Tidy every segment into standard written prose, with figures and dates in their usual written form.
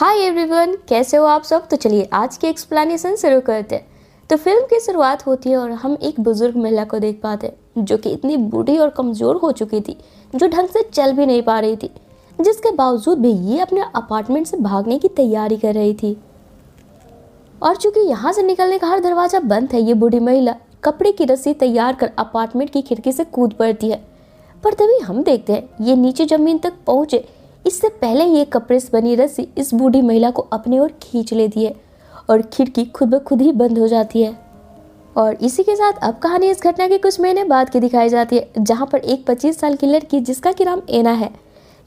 Hi everyone, कैसे हो आप सब। तो चलिए आज की एक्सप्लेनेशन शुरू करते हैं। तो फिल्म की शुरुआत होती है और हम एक बुजुर्ग महिला को देख पाते हैं जो कि इतनी बूढ़ी और कमज़ोर हो चुकी थी, जो ढंग से चल भी नहीं पा रही थी। जिसके बावजूद भी ये अपने अपार्टमेंट से भागने की तैयारी कर रही थी। और चूंकि यहाँ से निकलने का हर दरवाज़ा बंद है, ये बूढ़ी महिला कपड़े की रस्सी तैयार कर अपार्टमेंट की खिड़की से कूद पड़ती है। पर तभी हम देखते हैं ये नीचे ज़मीन तक पहुँचे इससे पहले ये कपड़े से बनी रस्सी इस बूढ़ी महिला को अपनी ओर खींच लेती है और खिड़की खुद ब खुद ही बंद हो जाती है। और इसी के साथ अब कहानी इस घटना के कुछ महीने बाद की दिखाई जाती है, जहाँ पर एक 25 साल की लड़की जिसका कि नाम एना है,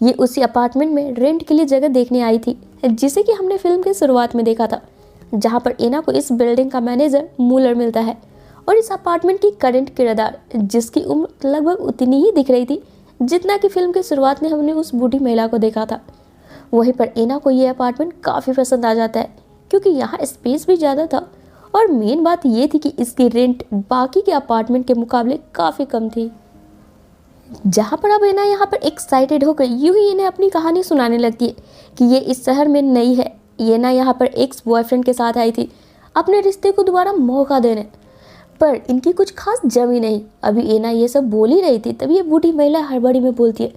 ये उसी अपार्टमेंट में रेंट के लिए जगह देखने आई थी, जिसे कि हमने फिल्म की शुरुआत में देखा था, जहाँ पर एना को इस बिल्डिंग का मैनेजर मूलर मिलता है और इस अपार्टमेंट की करंट किराएदार, जिसकी उम्र लगभग उतनी ही दिख रही थी जितना कि फिल्म की शुरुआत में हमने उस बूढ़ी महिला को देखा था। वहीं पर एना को ये अपार्टमेंट काफ़ी पसंद आ जाता है, क्योंकि यहाँ स्पेस भी ज़्यादा था और मेन बात ये थी कि इसकी रेंट बाकी के अपार्टमेंट के मुकाबले काफ़ी कम थी। जहाँ पर अब एना यहाँ पर एक्साइटेड होकर यूं ही इन्हें अपनी कहानी सुनाने लगती है कि ये इस शहर में नई है। एना यहाँ पर एक्स बॉयफ्रेंड के साथ आई थी अपने रिश्ते को दोबारा मौका देने, पर इनकी कुछ खास जमी नहीं। अभी एना ये सब बोल ही रही थी, तभी ये बूढ़ी महिला हड़बड़ी में बोलती है,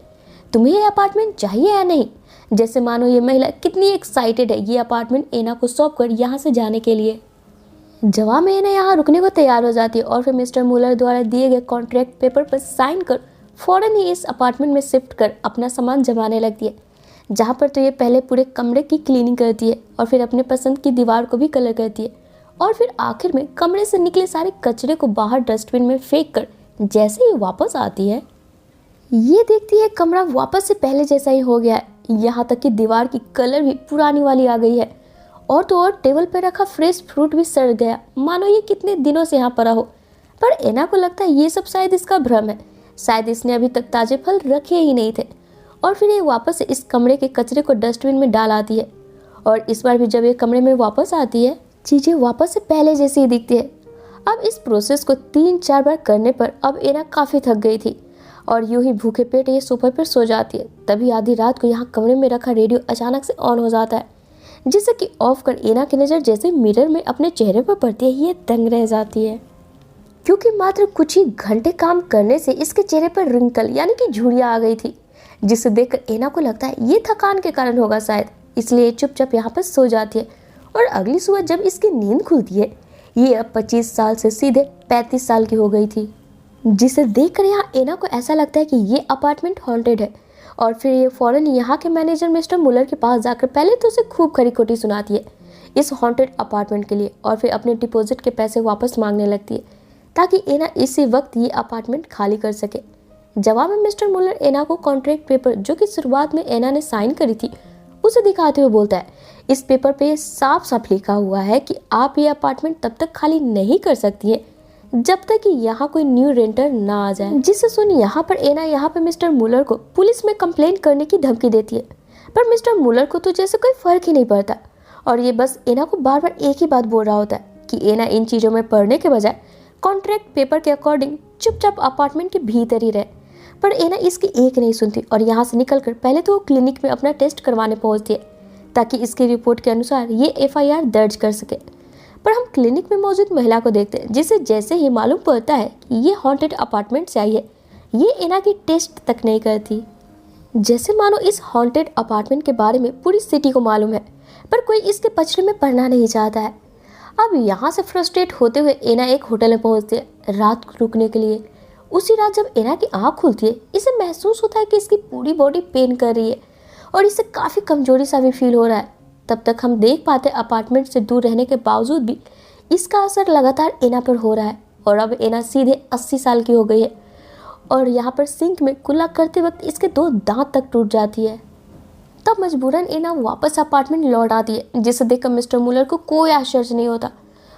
तुम्हें ये अपार्टमेंट चाहिए या नहीं। जैसे मानो ये महिला कितनी एक्साइटेड है ये अपार्टमेंट एना को सौंप कर यहाँ से जाने के लिए। जवाब में एना यहाँ रुकने को तैयार हो जाती है और फिर मिस्टर मूलर द्वारा दिए गए कॉन्ट्रैक्ट पेपर पर साइन कर फौरन ही इस अपार्टमेंट में शिफ्ट कर अपना सामान जमाने लगती है। जहाँ पर तो ये पहले पूरे कमरे की क्लीनिंग करती है और फिर अपने पसंद की दीवार को भी कलर करती है और फिर आखिर में कमरे से निकले सारे कचरे को बाहर डस्टबिन में फेंक कर जैसे ही वापस आती है, ये देखती है कमरा वापस से पहले जैसा ही हो गया है। यहाँ तक कि दीवार की कलर भी पुरानी वाली आ गई है और तो और टेबल पर रखा फ्रेश फ्रूट भी सड़ गया, मानो ये कितने दिनों से यहाँ पड़ा हो। पर एना को लगता है ये सब शायद इसका भ्रम है, शायद इसने अभी तक ताजे फल रखे ही नहीं थे। और फिर ये वापस से इस कमरे के कचरे को डस्टबिन में डाल आती है और इस बार भी जब ये कमरे में वापस आती है, चीज़ें वापस से पहले जैसी ही दिखती है। अब इस प्रोसेस को 3-4 बार करने पर अब एना काफ़ी थक गई थी और यूं ही भूखे पेट ये सोफे पर सो जाती है। तभी आधी रात को यहाँ कमरे में रखा रेडियो अचानक से ऑन हो जाता है, जिससे कि ऑफ कर एना की नज़र जैसे मिरर में अपने चेहरे पर पड़ती है, ये दंग रह जाती है, क्योंकि मात्र कुछ ही घंटे काम करने से इसके चेहरे पर रिंकल यानी कि झुर्रियाँ आ गई थी, जिसे देखकर एना को लगता है ये थकान के कारण होगा शायद, इसलिए चुपचाप यहाँ पर सो जाती है। और अगली सुबह जब इसकी नींद खुलती है, ये अब 25 साल से सीधे 35 साल की हो गई थी, जिसे देखकर यहाँ एना को ऐसा लगता है कि ये अपार्टमेंट हॉन्टेड है। और फिर ये फौरन यहाँ के मैनेजर मिस्टर मुलर के पास जाकर पहले तो उसे खूब खरी खोटी सुनाती है इस हॉन्टेड अपार्टमेंट के लिए और फिर अपने डिपॉजिट के पैसे वापस मांगने लगती है ताकि एना इसी वक्त ये अपार्टमेंट खाली कर सके। जवाब में मिस्टर मुलर एना को कॉन्ट्रैक्ट पेपर, जो कि शुरुआत में एना ने साइन करी थी, उसे दिखाते हुए बोलता है, इस पेपर पे साफ साफ लिखा हुआ है कि आप ये अपार्टमेंट तब तक खाली नहीं कर सकती हैं जब तक कि यहाँ कोई न्यू रेंटर ना आ जाए। जिसे सुन यहाँ पर एना यहाँ पर मिस्टर मुलर को पुलिस में कंप्लेन करने की धमकी देती है, पर मिस्टर मुलर को तो जैसे कोई फर्क ही नहीं पड़ता और ये बस एना को बार बार एक ही बात बोल रहा होता है कि एना इन चीज़ों में पढ़ने के बजाय कॉन्ट्रैक्ट पेपर के अकॉर्डिंग चुपचाप अपार्टमेंट के भीतर ही रहे। पर एना इसकी एक नहीं सुनती और यहाँ से निकलकर पहले तो वो क्लिनिक में अपना टेस्ट करवाने पहुँचती है ताकि इसकी रिपोर्ट के अनुसार ये FIR दर्ज कर सके। पर हम क्लिनिक में मौजूद महिला को देखते हैं, जिसे जैसे ही मालूम पड़ता है कि ये हॉन्टेड अपार्टमेंट से आई है, ये एना की टेस्ट तक नहीं करती, जैसे मानो इस हॉन्टेड अपार्टमेंट के बारे में पूरी सिटी को मालूम है, पर कोई इसके पचड़े में पड़ना नहीं चाहता है। अब यहाँ से फ्रस्ट्रेट होते हुए एना एक होटल में पहुँचती है रात रुकने के लिए। उसी रात जब एना की आँख खुलती है, इसे महसूस होता है कि इसकी पूरी बॉडी पेन कर रही है और इसे काफ़ी कमजोरी सा भी फील हो रहा है। तब तक हम देख पाते अपार्टमेंट से दूर रहने के बावजूद भी इसका असर लगातार एना पर हो रहा है और अब एना सीधे 80 साल की हो गई है और यहाँ पर सिंक में कुल्ला करते वक्त इसके 2 दांत तक टूट जाती है। तब मजबूरन एना वापस अपार्टमेंट लौट आती है, जिसे देखकर मिस्टर मुलर को कोई आश्चर्य नहीं होता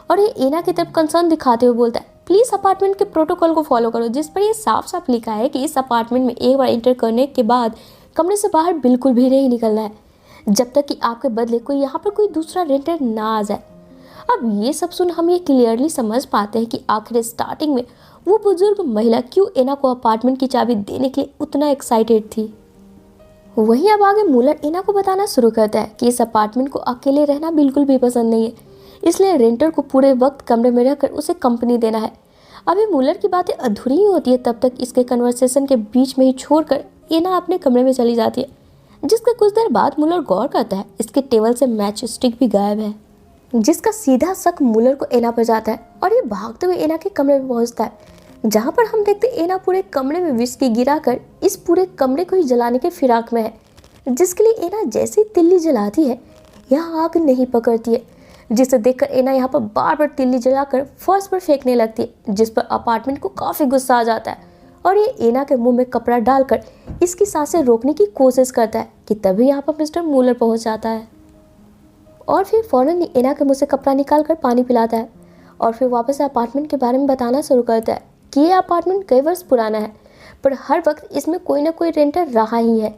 और ये एना की तरफ कंसर्न दिखाते हुए बोलता है, प्लीज़ अपार्टमेंट के प्रोटोकॉल को फॉलो करो, जिस पर यह साफ साफ लिखा है कि इस अपार्टमेंट में एक बार एंटर करने के बाद कमरे से बाहर बिल्कुल भी नहीं निकलना है जब तक कि आपके बदले कोई यहाँ पर कोई दूसरा रेंटर ना आ जाए। अब ये सब सुन हम ये क्लियरली समझ पाते हैं कि आखिर स्टार्टिंग में वो बुजुर्ग महिला क्यों एना को अपार्टमेंट की चाबी देने के लिए उतना एक्साइटेड थी। वहीं अब आगे मूलर एना को बताना शुरू करता है कि इस अपार्टमेंट को अकेले रहना बिल्कुल भी पसंद नहीं है, इसलिए रेंटर को पूरे वक्त कमरे में रहकर उसे कंपनी देना है। अभी मूलर की बातें अधूरी ही होती है, तब तक इसके कन्वर्सेशन के बीच में ही छोड़कर एना अपने कमरे में चली जाती है, जिसके कुछ देर बाद मूलर गौर करता है इसके टेबल से मैच स्टिक भी गायब है, जिसका सीधा शक मूलर को एना पर जाता है और ये भागते हुए एना के कमरे में पहुंचता है, जहां पर हम देखते एना पूरे कमरे में विस्की गिराकर इस पूरे कमरे को ही जलाने के फिराक में है, जिसके लिए एना जैसी तिल्ली जलाती है यहाँ आग नहीं पकड़ती है, जिसे देखकर एना यहाँ पर बार बार तिल्ली जलाकर फर्श पर फेंकने लगती है, जिस पर अपार्टमेंट को काफी गुस्सा आ जाता है और ये एना के मुंह में कपड़ा डालकर इसकी सांसें रोकने की कोशिश करता है कि तभी यहाँ पर मिस्टर मूलर पहुंच जाता है और फिर फौरन ही एना के मुंह से कपड़ा निकालकर पानी पिलाता है और फिर वापस अपार्टमेंट के बारे में बताना शुरू करता है कि ये अपार्टमेंट कई वर्ष पुराना है, पर हर वक्त इसमें कोई ना कोई रेंटर रहा ही है।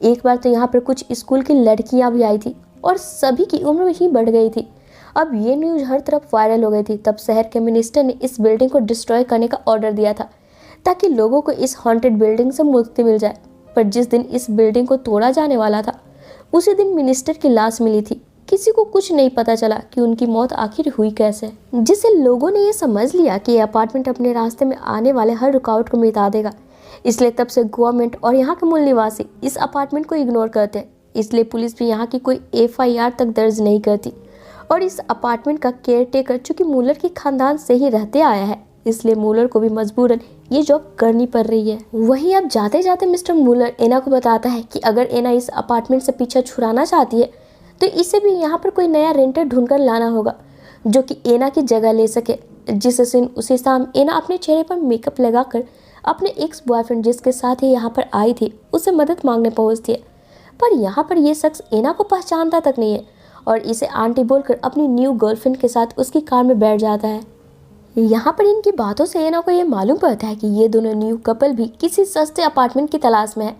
एक बार तो यहाँ पर कुछ स्कूल की लड़कियाँ भी आई थी और सभी की उम्र ही बढ़ गई थी। अब ये न्यूज़ हर तरफ वायरल हो गई थी। तब शहर के मिनिस्टर ने इस बिल्डिंग को डिस्ट्रॉय करने का ऑर्डर दिया था ताकि लोगों को इस हॉन्टेड बिल्डिंग से मुक्ति मिल जाए। पर जिस दिन इस बिल्डिंग को तोड़ा जाने वाला था उसी दिन मिनिस्टर की लाश मिली थी। किसी को कुछ नहीं पता चला कि उनकी मौत आखिर हुई कैसे, जिससे लोगों ने ये समझ लिया कि ये अपार्टमेंट अपने रास्ते में आने वाले हर रुकावट को मिटा देगा। इसलिए तब से गवर्नमेंट और यहाँ के मूल निवासी इस अपार्टमेंट को इग्नोर करते हैं। इसलिए पुलिस भी यहाँ की कोई FIR तक दर्ज नहीं करती और इस अपार्टमेंट का केयर टेकर चूँकि मूलर के खानदान से ही रहते आया है, इसलिए मूलर को भी मजबूरन ये जॉब करनी पड़ रही है। वहीं अब जाते जाते मिस्टर मूलर एना को बताता है कि अगर एना इस अपार्टमेंट से पीछा छुड़ाना चाहती है तो इसे भी यहाँ पर कोई नया रेंटर ढूंढकर लाना होगा जो कि एना की जगह ले सके। जिस दिन उसी शाम एना अपने चेहरे पर मेकअप लगाकर अपने एक्स बॉयफ्रेंड जिसके साथ ही यहाँ पर आई थी उससे मदद मांगने पहुँचती है, पर यहाँ पर यह शख्स एना को पहचानता तक नहीं है और इसे आंटी बोलकर अपनी न्यू गर्लफ्रेंड के साथ उसकी कार में बैठ जाता है। यहाँ पर इनकी बातों से एना को यह मालूम पड़ता है कि ये दोनों न्यू कपल भी किसी सस्ते अपार्टमेंट की तलाश में है।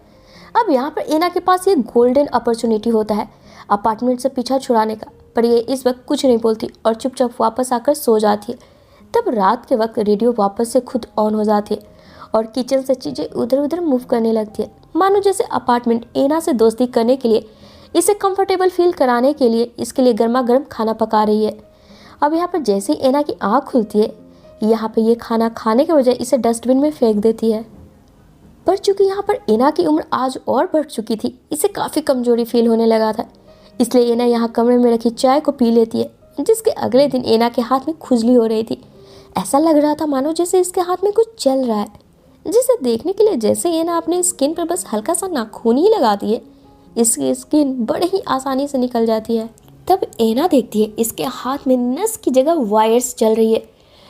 अब यहाँ पर एना के पास ये गोल्डन अपॉर्चुनिटी होता है अपार्टमेंट से पीछा छुड़ाने का, पर ये इस वक्त कुछ नहीं बोलती और चुपचाप वापस आकर सो जाती है। तब रात के वक्त रेडियो वापस से खुद ऑन हो जाती है और किचन से चीज़ें उधर उधर मूव करने लगती है, मानो जैसे अपार्टमेंट एना से दोस्ती करने के लिए, इसे कंफर्टेबल फील कराने के लिए इसके लिए गर्मा गर्म खाना पका रही है। अब यहाँ पर जैसे ही एना की आँख खुलती है यहाँ पर ये खाना खाने के बजाय इसे डस्टबिन में फेंक देती है। पर चूंकि यहाँ पर एना की उम्र आज और बढ़ चुकी थी, इसे काफ़ी कमजोरी फील होने लगा था, इसलिए एना यहाँ कमरे में रखी चाय को पी लेती है, जिसके अगले दिन एना के हाथ में खुजली हो रही थी। ऐसा लग रहा था मानो जैसे इसके हाथ में कुछ चल रहा है, जिसे देखने के लिए जैसे एना अपने स्किन पर बस हल्का सा नाखून ही लगाती है, इसकी स्किन बड़े ही आसानी से निकल जाती है। तब एना देखती है इसके हाथ में नस की जगह वायर्स चल रही है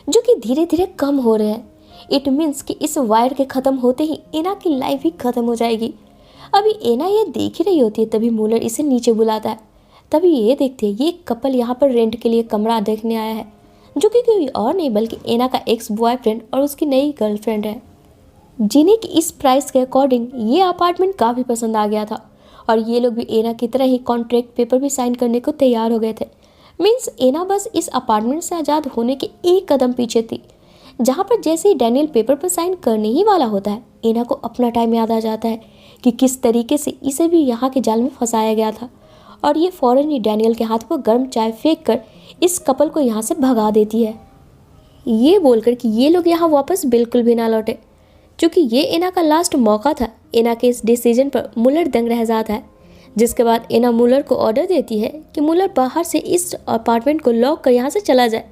जो कि धीरे धीरे कम हो रहे हैं। इट मीन्स कि इस वायर के ख़त्म होते ही एना की लाइफ भी ख़त्म हो जाएगी। अभी एना ये देख ही रही होती है, तभी मूलर इसे नीचे बुलाता है। तभी ये देखती है ये कपल यहाँ पर रेंट के लिए कमरा देखने आया है, जो कि कोई और नहीं बल्कि एना का एक्स बॉयफ्रेंड और उसकी नई गर्लफ्रेंड है, जिन्हें कि इस प्राइस के अकॉर्डिंग ये अपार्टमेंट काफ़ी पसंद आ गया था और ये लोग भी एना की तरह ही कॉन्ट्रैक्ट पेपर भी साइन करने को तैयार हो गए थे। मीन्स एना बस इस अपार्टमेंट से आज़ाद होने के एक कदम पीछे थी, जहाँ पर जैसे ही डैनियल पेपर पर साइन करने ही वाला होता है एना को अपना टाइम याद आ जाता है कि किस तरीके से इसे भी यहाँ के जाल में फंसाया गया था और ये फ़ौरन ही डैनियल के हाथ पर गर्म चाय फेंक कर इस कपल को यहाँ से भगा देती है, ये बोलकर कि ये लोग यहाँ वापस बिल्कुल भी ना लौटे। चूँकि ये एना का लास्ट मौका था, एना के इस डिसीजन पर मूलर दंग रह जाता है, जिसके बाद एना मूलर को ऑर्डर देती है कि मूलर बाहर से इस अपार्टमेंट को लॉक कर यहाँ से चला जाए।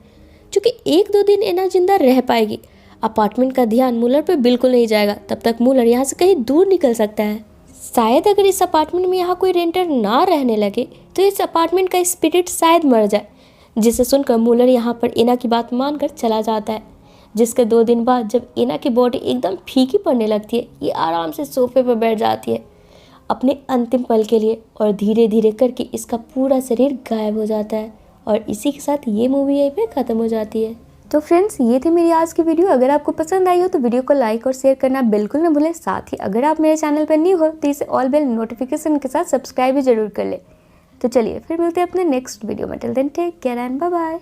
चूँकि 1-2 दिन एना जिंदा रह पाएगी, अपार्टमेंट का ध्यान मूलर पर बिल्कुल नहीं जाएगा, तब तक मूलर यहाँ से कहीं दूर निकल सकता है। शायद अगर इस अपार्टमेंट में यहाँ कोई रेंटर ना रहने लगे तो इस अपार्टमेंट का स्पिरिट शायद मर जाए, जिसे सुनकर मूलर यहाँ पर एना की बात मानकर चला जाता है। जिसके 2 दिन बाद जब एना की बॉडी एकदम फीकी पड़ने लगती है, ये आराम से सोफे पर बैठ जाती है अपने अंतिम पल के लिए और धीरे धीरे करके इसका पूरा शरीर गायब हो जाता है और इसी के साथ ये मूवी यहीं पे ख़त्म हो जाती है। तो फ्रेंड्स, ये थी मेरी आज की वीडियो। अगर आपको पसंद आई हो तो वीडियो को लाइक और शेयर करना बिल्कुल ना भूलें। साथ ही अगर आप मेरे चैनल पर न्यू हो तो इसे ऑल बेल नोटिफिकेशन के साथ सब्सक्राइब भी जरूर कर ले। तो चलिए फिर मिलते हैं अपने नेक्स्ट वीडियो में। Till then take care and bye bye.